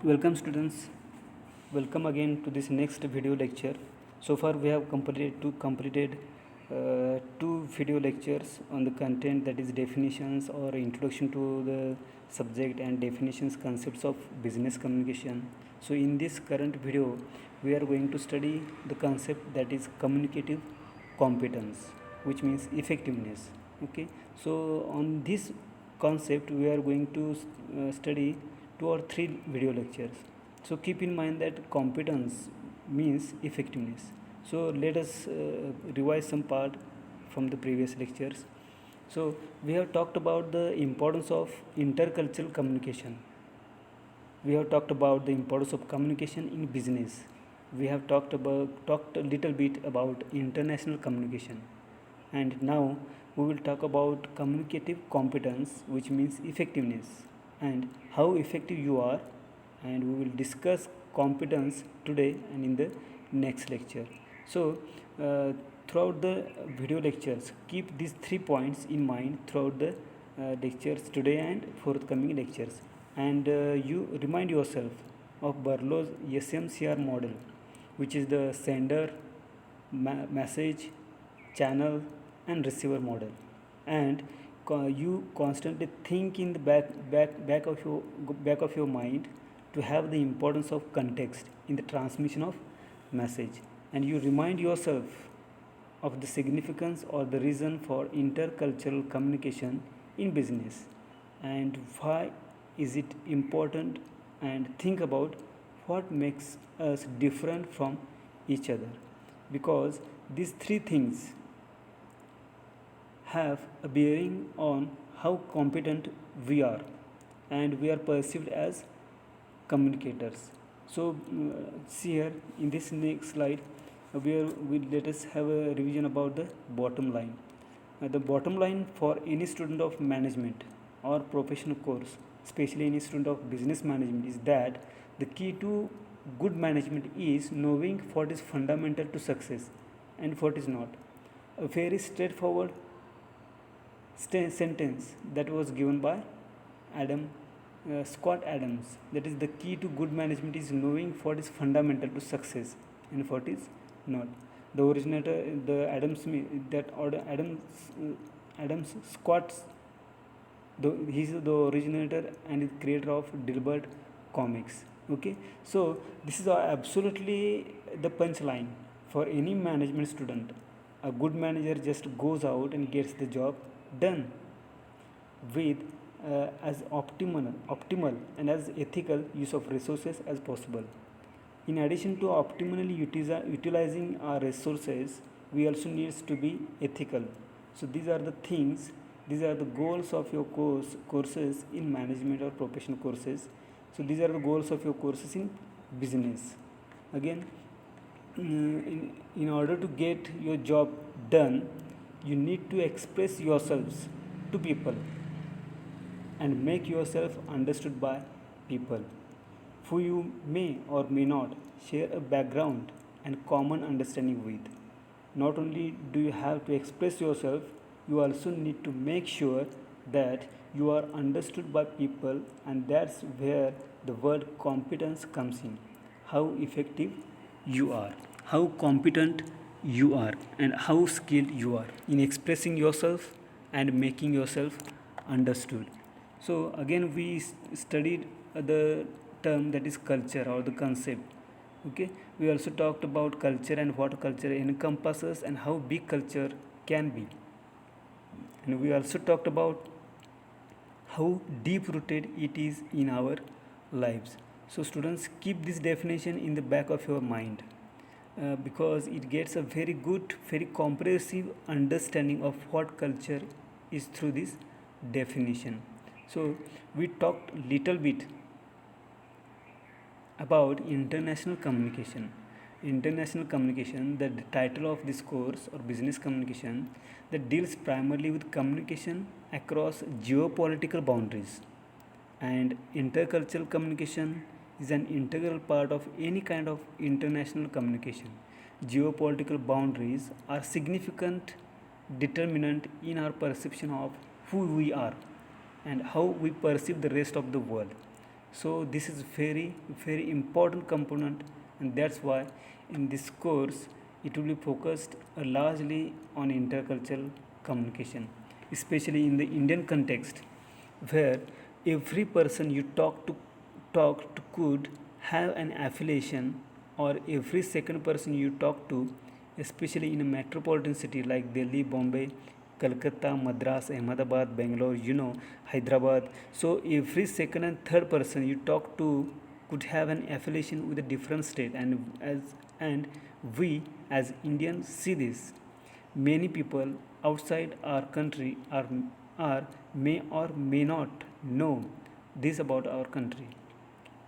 Welcome students, welcome again to this next video lecture. So far we have completed two video lectures on the content, that is definitions or introduction to the subject and definitions concepts of business communication. So in this current video we are going to study the concept that is communicative competence, which means effectiveness. Okay, so on this concept we are going to study two or three video lectures. So keep in mind that competence means effectiveness. So let us revise some part from the previous lectures. So we have talked about the importance of intercultural communication. We have talked about the importance of communication in business. We have talked a little bit about international communication, and now we will talk about communicative competence, which means effectiveness, and how effective you are, and we will discuss competence today and in the next lecture. So throughout the video lectures, keep these 3 points in mind throughout the lectures today and forthcoming lectures, and you remind yourself of Barlow's SMCR model, which is the sender, message, channel, and receiver model. And you constantly think in the back of your mind to have the importance of context in the transmission of message, and you remind yourself of the significance or the reason for intercultural communication in business, and why is it important, and think about what makes us different from each other, because these three things have a bearing on how competent we are and we are perceived as communicators. So see here in this next slide, we let us have a revision about the bottom line. The bottom line for any student of management or professional course, especially any student of business management, is that the key to good management is knowing what is fundamental to success and what is not. A very straightforward sentence that was given by Adam Scott Adams. That is, the key to good management is knowing what is fundamental to success and what is not. The originator, the Adams, that order Adams Scott's, he's the originator and creator of Dilbert comics. Okay, so this is absolutely the punchline for any management student. A good manager just goes out and gets the job done with as optimal and as ethical use of resources as possible. In addition to optimally utilizing our resources, we also needs to be ethical. So these are the things, these are the goals of your courses in management or professional courses. So these are the goals of your courses in business. Again, in order to get your job done, you need to express yourselves to people and make yourself understood by people who you may or may not share a background and common understanding with. Not only do you have to express yourself, you also need to make sure that you are understood by people, and that's where the word competence comes in. How effective you are, how competent you are, and how skilled you are in expressing yourself and making yourself understood. So again we studied the term that is culture or the concept. Okay, we also talked about culture and what culture encompasses and how big culture can be, and we also talked about how deep rooted it is in our lives. So students, keep this definition in the back of your mind, because it gets a very good, very comprehensive understanding of what culture is through this definition. So we talked little bit about international communication. International communication, the title of this course or business communication, that deals primarily with communication across geopolitical boundaries, and intercultural communication is an integral part of any kind of international communication. Geopolitical boundaries are significant determinant in our perception of who we are and how we perceive the rest of the world. So this is very important component, and that's why in this course it will be focused largely on intercultural communication, especially in the Indian context, where every person you talk to could have an affiliation, or every second person you talk to, especially in a metropolitan city like Delhi, Bombay, Calcutta, Madras, Ahmedabad, Bangalore, Hyderabad. So every second and third person you talk to could have an affiliation with a different state, and we as Indians see this. Many people outside our country are may or may not know this about our country,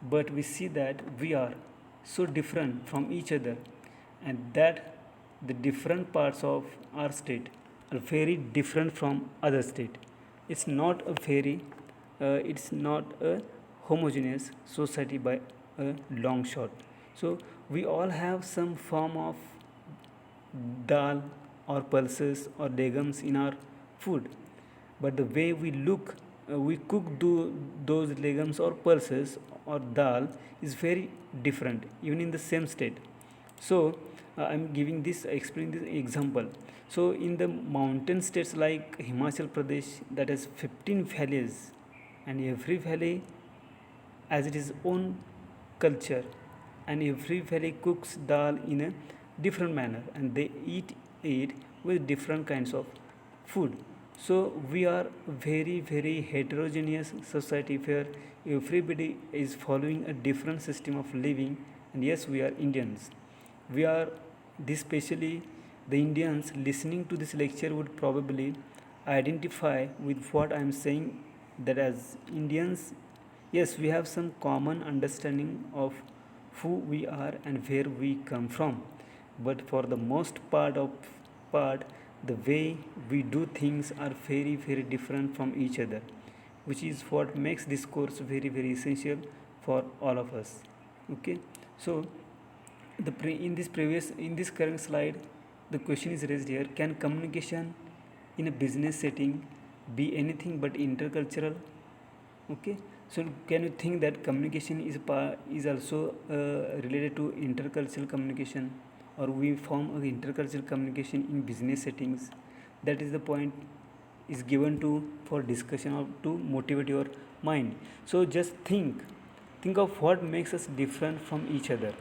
but we see that we are so different from each other, and that the different parts of our state are very different from other state. It's not a homogeneous society by a long shot. So we all have some form of dal or pulses or legumes in our food, but the way we cook those legumes or pulses or dal is very different even in the same state. So I'm giving this explaining this example. So in the mountain states like Himachal Pradesh, that has 15 valleys, and every valley has its own culture, and every valley cooks dal in a different manner, and they eat it with different kinds of food. So we are very heterogeneous society where everybody is following a different system of living. And yes, we are Indians. We are this, specially the Indians listening to this lecture would probably identify with what I am saying, that as Indians, yes, we have some common understanding of who we are and where we come from, but for the most part, the way we do things are very different from each other, which is what makes this course very essential for all of us. Okay, so in this current slide, the question is raised here: can communication in a business setting be anything but intercultural? Okay, so can you think that communication is also related to intercultural communication, or we form an intercultural communication in business settings? That is the point is given to for discussion or to motivate your mind. So just think of what makes us different from each other,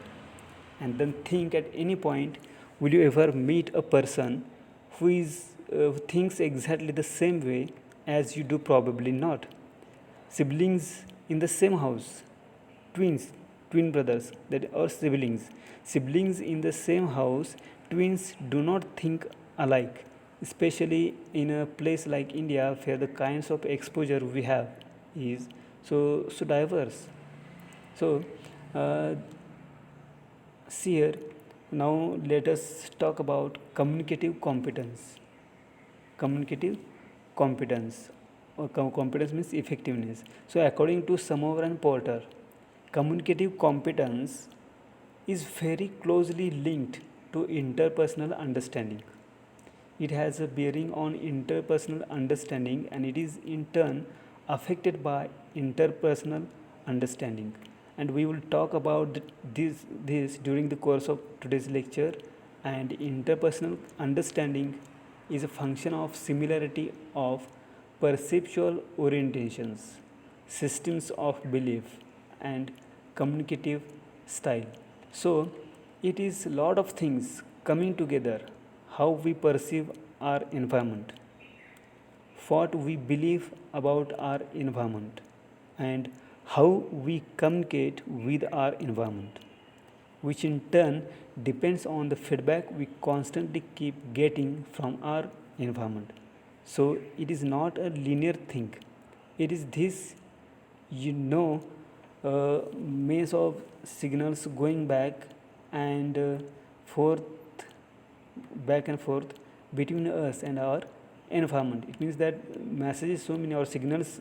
and then think at any point, will you ever meet a person who thinks exactly the same way as you do? Probably not. Siblings in the same house, twin brothers, that are siblings in the same house, twins do not think alike, especially in a place like India, where the kinds of exposure we have is so diverse. So uh, see here, now let us talk about communicative competence, or competence means effectiveness. So according to Samovar and Porter, communicative competence is very closely linked to interpersonal understanding. It has a bearing on interpersonal understanding, and it is in turn affected by interpersonal understanding. And we will talk about this during the course of today's lecture. And interpersonal understanding is a function of similarity of perceptual orientations, systems of belief, and communicative style. So it is a lot of things coming together: how we perceive our environment, what we believe about our environment, and how we communicate with our environment, which in turn depends on the feedback we constantly keep getting from our environment. So it is not a linear thing. It is this, you know, maze of signals going and forth, back and forth between us and our environment. It means that messages, so many, or signals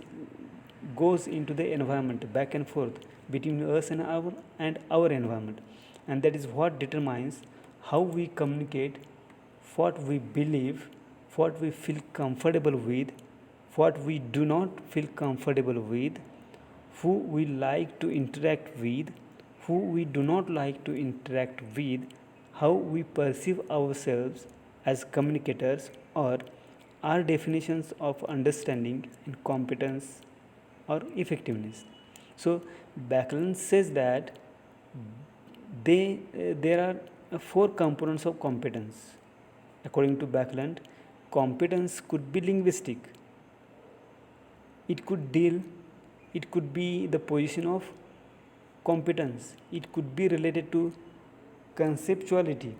goes into the environment back and forth between us and our environment, and that is what determines how we communicate, what we believe, what we feel comfortable with, what we do not feel comfortable with, who we like to interact with, who we do not like to interact with, how we perceive ourselves as communicators, or our definitions of understanding and competence or effectiveness. So Backlund says that there are four components of competence. According to Backlund, competence could be linguistic. It could deal. It could be the position of competence. It could be related to conceptuality.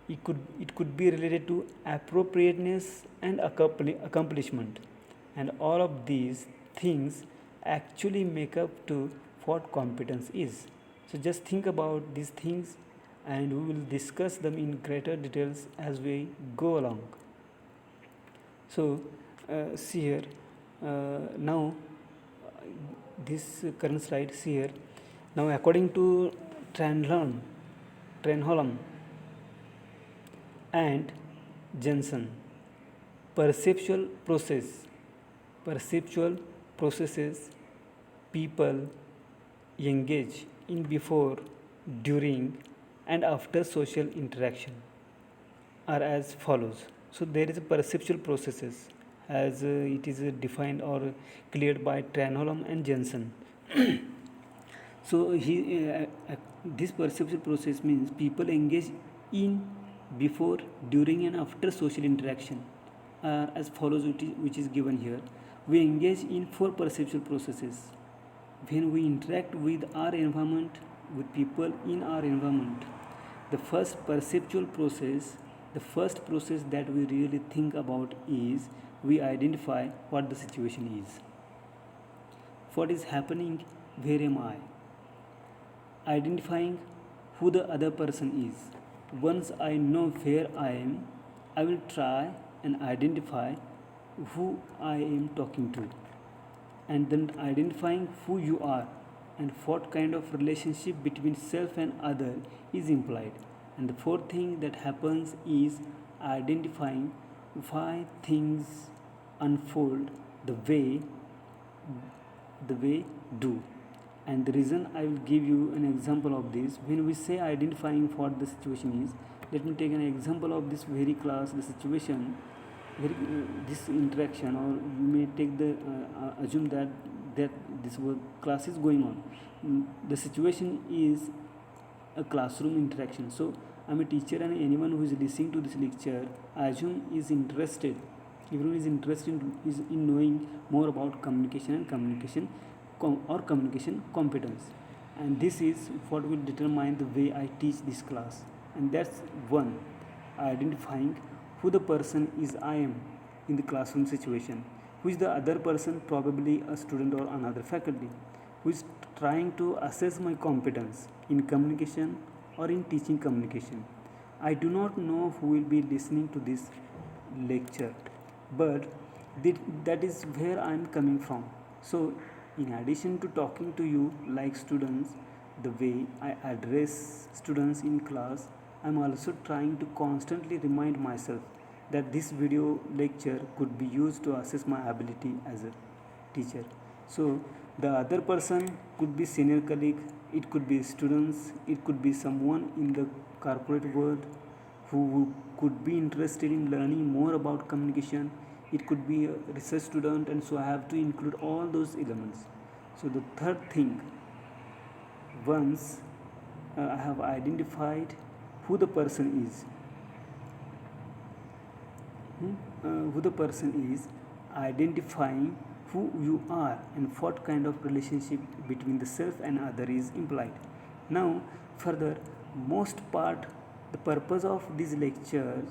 It could be related to appropriateness and accomplishment, and all of these things actually make up to what competence is. So just think about these things, and we will discuss them in greater details as we go along. So see here, now this current slide, see here. Now according to Trenholm and Jensen, perceptual processes people engage in before, during, and after social interaction are as follows. So there is a perceptual processes as it is defined or cleared by Tranholm and Jensen. So this perceptual process means people engage in before, during, and after social interaction are as follows, which is given here. We engage in four perceptual processes when we interact with our environment, with people in our environment. The first perceptual process, the first process that we really think about is we identify what the situation is. What is happening? Where am I? Identifying who the other person is. Once I know where I am, I will try and identify who I am talking to, and then identifying who you are and what kind of relationship between self and other is implied. And the fourth thing that happens is identifying why things unfold the way do. And the reason I will give you an example of this. When we say identifying what the situation is, let me take an example of this very class, the situation, this interaction, or you may take the assume that this class is going on. The situation is a classroom interaction. So I'm a teacher, and anyone who is listening to this lecture, I assume is interested. Everyone is interested in knowing more about communication and communication competence, and this is what will determine the way I teach this class. And that's one, identifying who the person is I am in the classroom situation, who is the other person, probably a student or another faculty, who is trying to assess my competence in communication or in teaching communication. I do not know who will be listening to this lecture, but that is where I am coming from. So in addition to talking to you like students, the way I address students in class, I am also trying to constantly remind myself that this video lecture could be used to assess my ability as a teacher. So the other person could be senior colleague, it could be students, it could be someone in the corporate world who could be interested in learning more about communication. It could be a research student, and so I have to include all those elements. So the third thing, once I have identified who the person is, identifying who you are and what kind of relationship between the self and other is implied. Now further, most part, the purpose of these lectures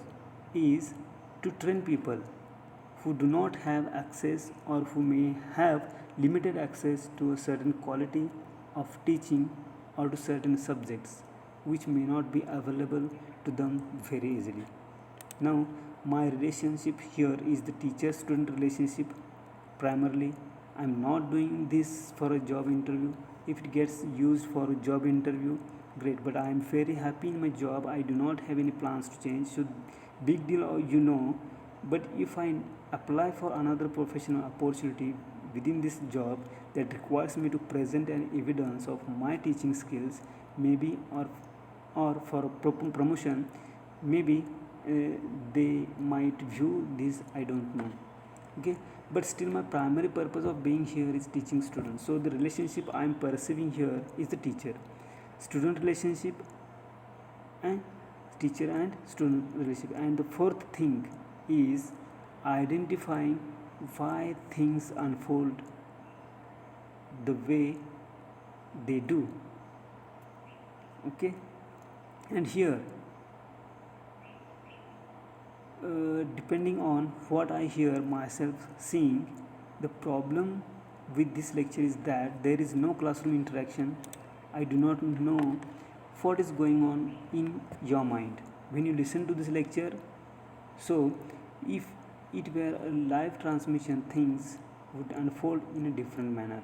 is to train people who do not have access or who may have limited access to a certain quality of teaching or to certain subjects which may not be available to them very easily. Now my relationship here is the teacher-student relationship primarily. I'm not doing this for a job interview. If it gets used for a job interview, great, but I am very happy in my job. I do not have any plans to change, so big deal, but if I apply for another professional opportunity, within this job that requires me to present an evidence of my teaching skills, maybe or for promotion, maybe they might view this, I don't know. Okay, but still my primary purpose of being here is teaching students. So the relationship I am perceiving here is the teacher student relationship and teacher and student relationship. And the fourth thing is identifying why things unfold the way they do. Okay, and here depending on what I hear myself seeing, the problem with this lecture is that there is no classroom interaction. I do not know what is going on in your mind when you listen to this lecture. So if it were a live transmission, things would unfold in a different manner.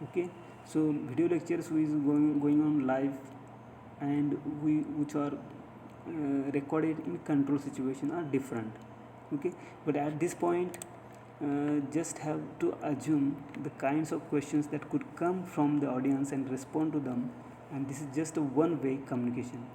Okay, so video lectures is going on live, and which are recorded in control situation are different. Okay, but at this point just have to assume the kinds of questions that could come from the audience and respond to them, and this is just a one-way communication.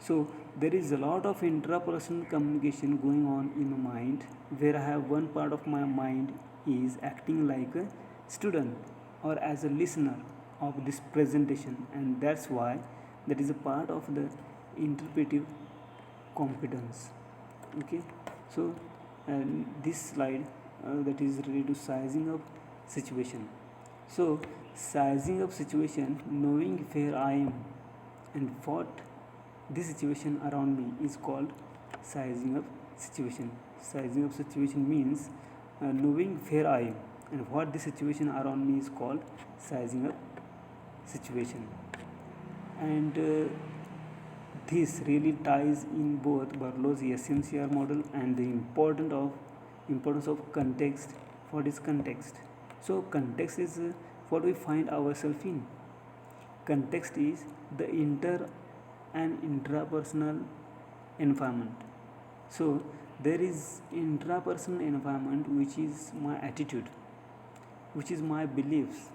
So there is a lot of intrapersonal communication going on in my mind, where I have one part of my mind is acting like a student or as a listener of this presentation, and that's why that is a part of the interpretive competence. Okay, so this slide that is related to sizing up situation. So sizing up situation, knowing where I am and what this situation around me is called sizing up situation. Sizing up situation means knowing where I am and what the situation around me is called sizing up situation. And this really ties in both Berlow's SMCR model and the importance of context. What is context? So context is what we find ourselves in. Context is the inter and intrapersonal environment. So there is intrapersonal environment, which is my attitude, which is my beliefs,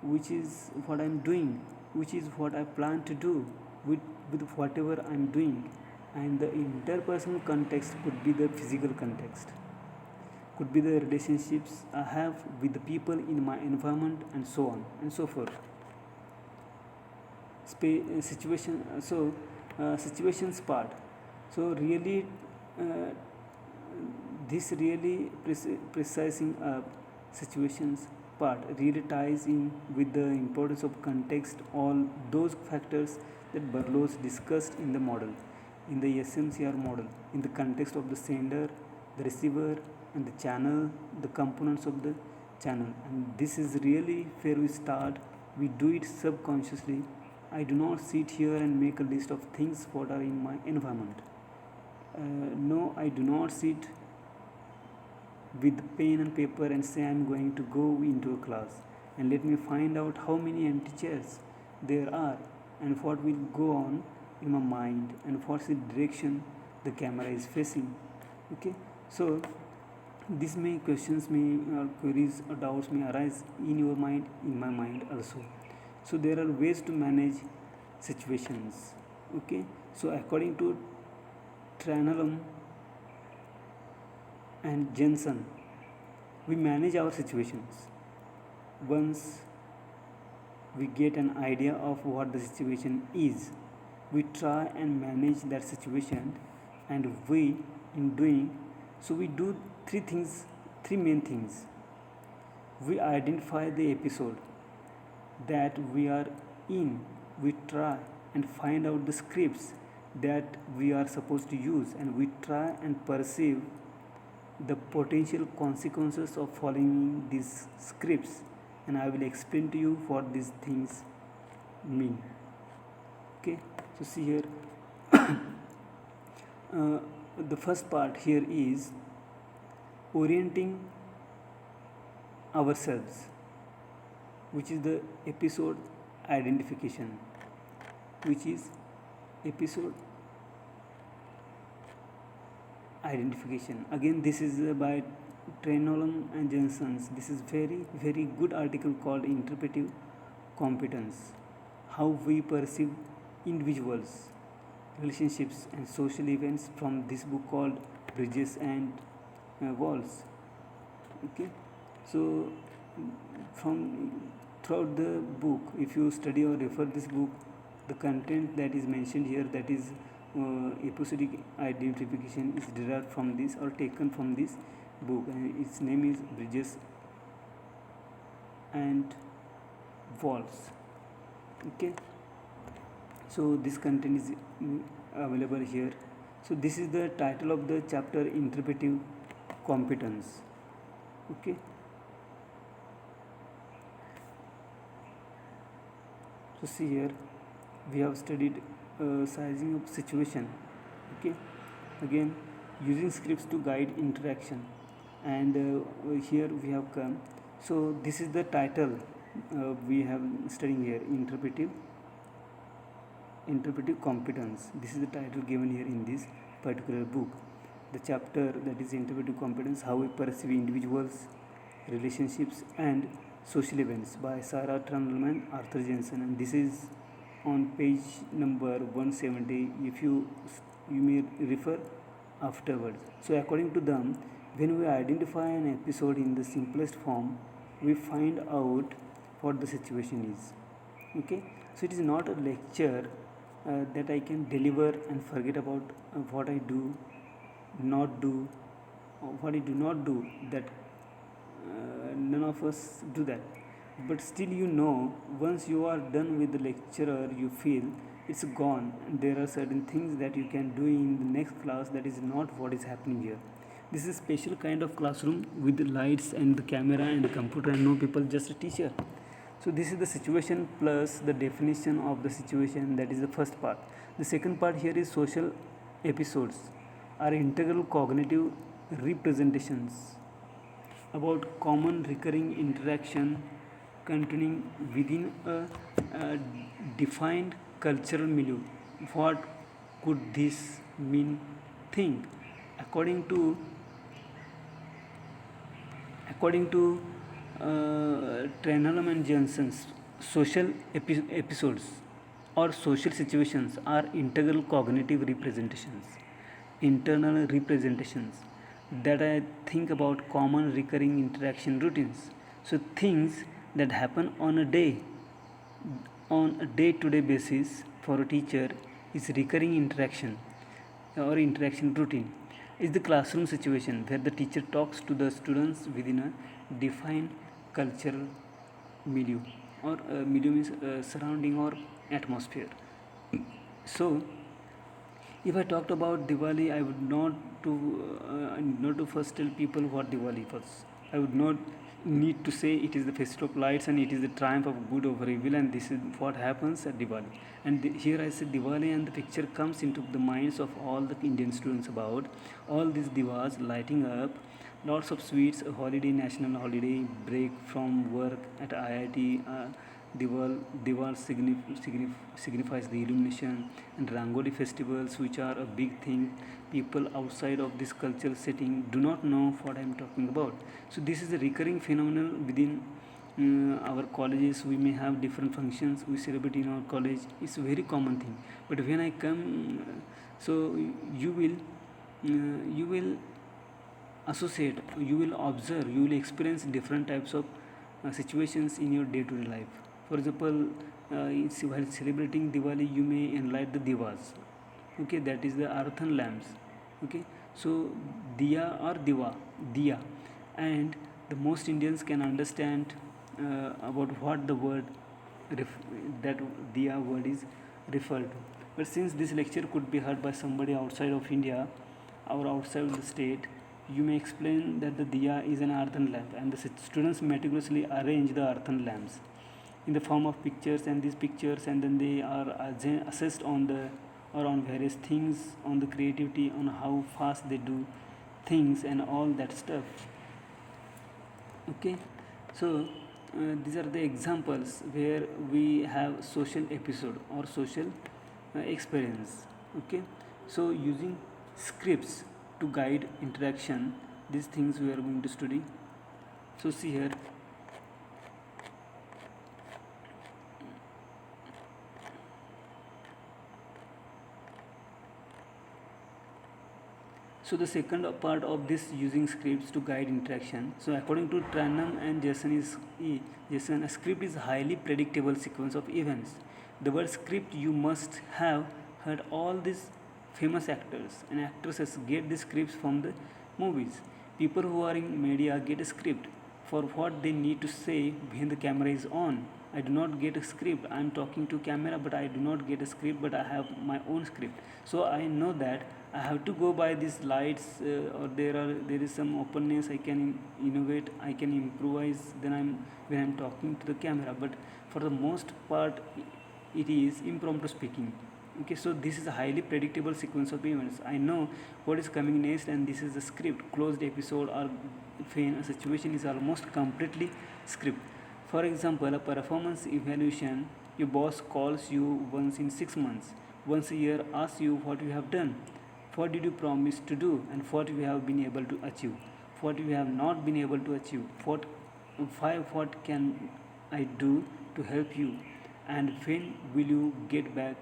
which is what I'm doing, which is what I plan to do with whatever I'm doing. And the interpersonal context could be the physical context, could be the relationships I have with the people in my environment, and so on and so forth. Situation, so situations part. So really this really precising situations part really ties in with the importance of context, all those factors that Berlow's discussed in the model, in the SMCR model, in the context of the sender, the receiver, and the channel, the components of the channel. And this is really where we start. We do it subconsciously. I do not sit here and make a list of things what are in my environment. No, I do not sit with pen and paper and say I'm going to go into a class and let me find out how many empty chairs there are and what will go on in my mind and what's the direction the camera is facing. Okay, so this may questions may or queries or doubts may arise in your mind, in my mind also. So there are ways to manage situations. Okay, so according to Tranholm and Jensen, we manage our situations. Once we get an idea of what the situation is, we try and manage that situation, and we in doing so we do three main things. We identify the episode that we are in, we try and find out the scripts that we are supposed to use, and we try and perceive the potential consequences of following these scripts, and I will explain to you what these things mean. Okay, so see here the first part here is orienting ourselves, which is the episode identification, which is episode identification. Again, this is by Trenholm and Johnson's. This is very good article called Interpretive Competence. How we perceive individuals, relationships and social events from this book called Bridges and Walls. Okay, so from throughout the book, if you study or refer this book, the content that is mentioned here, that is episodic identification, is derived from this or taken from this book, and its name is Bridges and Walls. Okay, so this content is available here. So this is the title of the chapter, Interpretive Competence. Okay, so see here we have studied sizing of situation. Okay, again using scripts to guide interaction, and here we have come. So this is the title we have studying here, interpretive competence. This is the title given here in this particular book. The chapter, that is interpretive competence, how we perceive individuals, relationships and social events, by Sarah Trenholm and Arthur Jensen, and this is on page number 170. If you may refer afterwards. So according to them, when we identify an episode in the simplest form, we find out what the situation is. Okay, so it is not a lecture that I can deliver and forget about what I do not do, or what I do not do, that none of us do that. But still, once you are done with the lecturer, you feel it's gone, and there are certain things that you can do in the next class. That is not what is happening here. This is a special kind of classroom with the lights and the camera and the computer and no people, just a teacher. So this is the situation plus the definition of the situation. That is the first part. The second part here is social episodes are integral cognitive representations about common recurring interaction containing within a defined cultural milieu. What could this mean? Think. According to Trenholm and Johnson's, social episodes or social situations are integral cognitive representations, internal representations that I think about common recurring interaction routines. So things that happen on a day-to-day basis for a teacher is recurring interaction or interaction routine. Is the classroom situation where the teacher talks to the students within a defined cultural milieu, or milieu means surrounding or atmosphere. So if I talked about Diwali, I would not to first tell people what Diwali was. I would not need to say it is the festival of lights and it is the triumph of good over evil, and this is what happens at Diwali. And here I say Diwali, and the picture comes into the minds of all the Indian students about all these divas lighting up, lots of sweets, a holiday, national holiday, break from work at IIT. Diwali signifies the illumination, and Rangoli festivals, which are a big thing. People outside of this cultural setting do not know what I am talking about. So this is a recurring phenomenon within our colleges. We may have different functions we celebrate in our college. It's a very common thing. But when I come, so you will associate, you will observe, you will experience different types of situations in your day-to-day life. For example, while celebrating Diwali, you may enlight the divas. Okay, that is the earthen lamps. Okay, so diya or diya, and the most Indians can understand about what the word that diya word is referred to. But since this lecture could be heard by somebody outside of India or outside of the state, you may explain that the diya is an earthen lamp, and the students meticulously arrange the earthen lamps in the form of pictures, and these pictures, and then they are assessed on the or on various things, on the creativity, on how fast they do things and all that stuff. Okay, so these are the examples where we have social episode or social experience. Okay, so using scripts to guide interaction these things we are going to study. So see here. So the second part of this using scripts to guide interaction. So according to Tranum and Jason, a script is a highly predictable sequence of events. The word script, you must have heard all these famous actors and actresses get the scripts from the movies. People who are in media get a script for what they need to say when the camera is on. I do not get a script. I am talking to camera, but I do not get a script, but I have my own script. So I know that I have to go by these lights, or there is some openness. I can innovate. I can improvise. Then when I'm talking to the camera. But for the most part, it is impromptu speaking. Okay, so this is a highly predictable sequence of events. I know what is coming next, and this is the script. Closed episode or when a situation is almost completely script. For example, a performance evaluation. Your boss calls you once in 6 months. Once a year, asks you what you have done, what did you promise to do, and what you have been able to achieve, what you have not been able to achieve, what can I do to help you, and when will you get back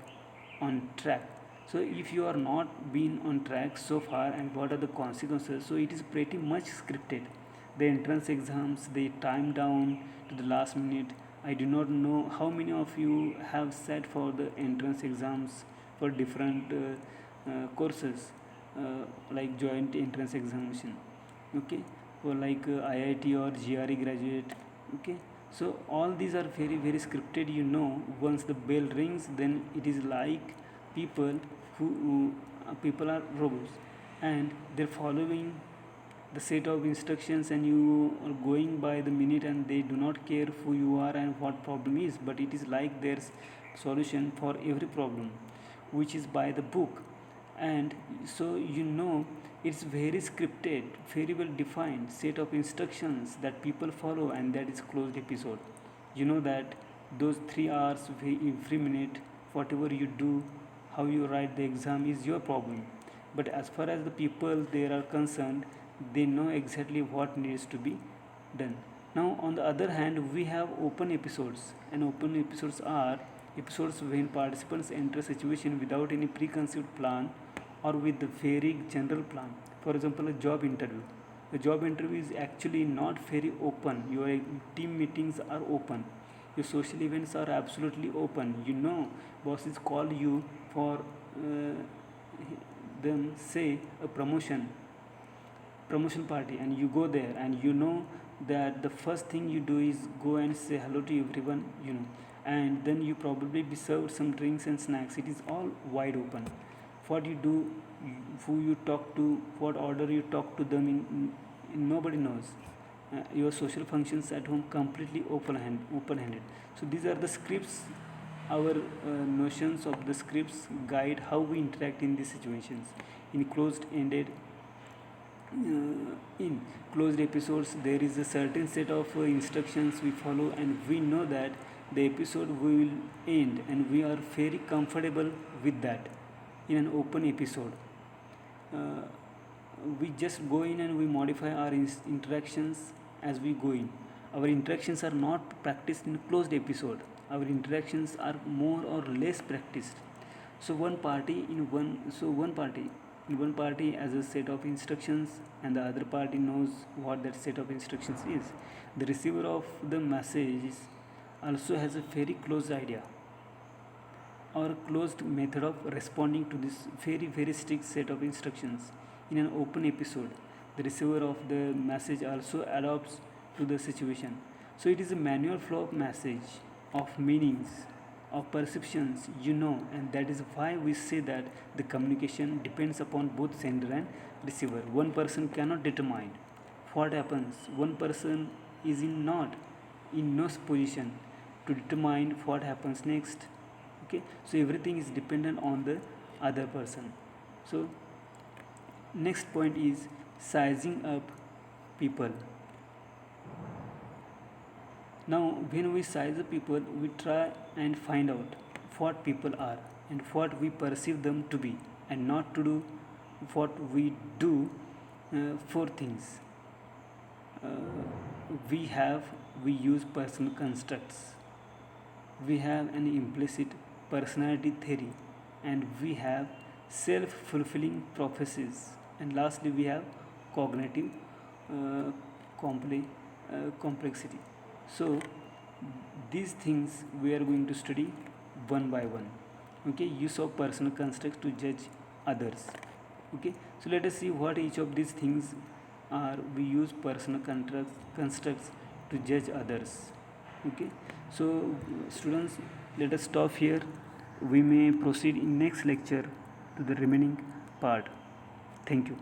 on track. So if you are not been on track so far, and what are the consequences, so it is pretty much scripted. The entrance exams, they time down to the last minute. I do not know how many of you have sat for the entrance exams for different courses, like joint entrance examination, okay, for like IIT or GRE graduate, okay. So all these are very very scripted. Once the bell rings, then it is like people people are robots, and they're following the set of instructions, and you are going by the minute, and they do not care who you are and what problem is, but it is like there's solution for every problem, which is by the book. And so it's very scripted, very well defined set of instructions that people follow, and that is closed episode. That those 3 hours every minute, whatever you do, how you write the exam is your problem. But as far as the people there are concerned, they know exactly what needs to be done. Now on the other hand, we have open episodes, and open episodes are episodes when participants enter a situation without any preconceived plan or with a very general plan. For example, a job interview. A job interview is actually not very open. Your team meetings are open. Your social events are absolutely open. Bosses call you for them say a promotion party, and you go there, and that the first thing you do is go and say hello to everyone, and then you probably be served some drinks and snacks. It is all wide open. What you do, who you talk to, what order you talk to them in nobody knows. Your social functions at home completely open-handed. So these are the scripts. Our notions of the scripts guide how we interact in these situations. In in closed episodes, there is a certain set of instructions we follow, and we know that the episode will end, and we are very comfortable with that. In an open episode, uh, we just go in and we modify our interactions as we go in. Our interactions are not practiced in closed episode. Our interactions are more or less practiced. So one party in one party has a set of instructions, and the other party knows what that set of instructions is. The receiver of the message also has a very close idea or closed method of responding to this very very strict set of instructions. In an open episode, the receiver of the message also adapts to the situation. So it is a manual flow of message, of meanings, of perceptions, and that is why we say that the communication depends upon both sender and receiver. One person cannot determine what happens. One person is in no position to determine what happens next. Okay, so everything is dependent on the other person. So next point is sizing up people. Now when we size up people, we try and find out what people are and what we perceive them to be, and not to do what we do Four things. Uh, we use personal constructs, we have an implicit personality theory, and we have self-fulfilling prophecies, and lastly we have cognitive uh, complexity. So these things we are going to study one by one. Okay, use of personal constructs to judge others. Okay, so let us see what each of these things are. We use personal constructs to judge others. Okay, so students, let us stop here. We may proceed in next lecture to the remaining part. Thank you.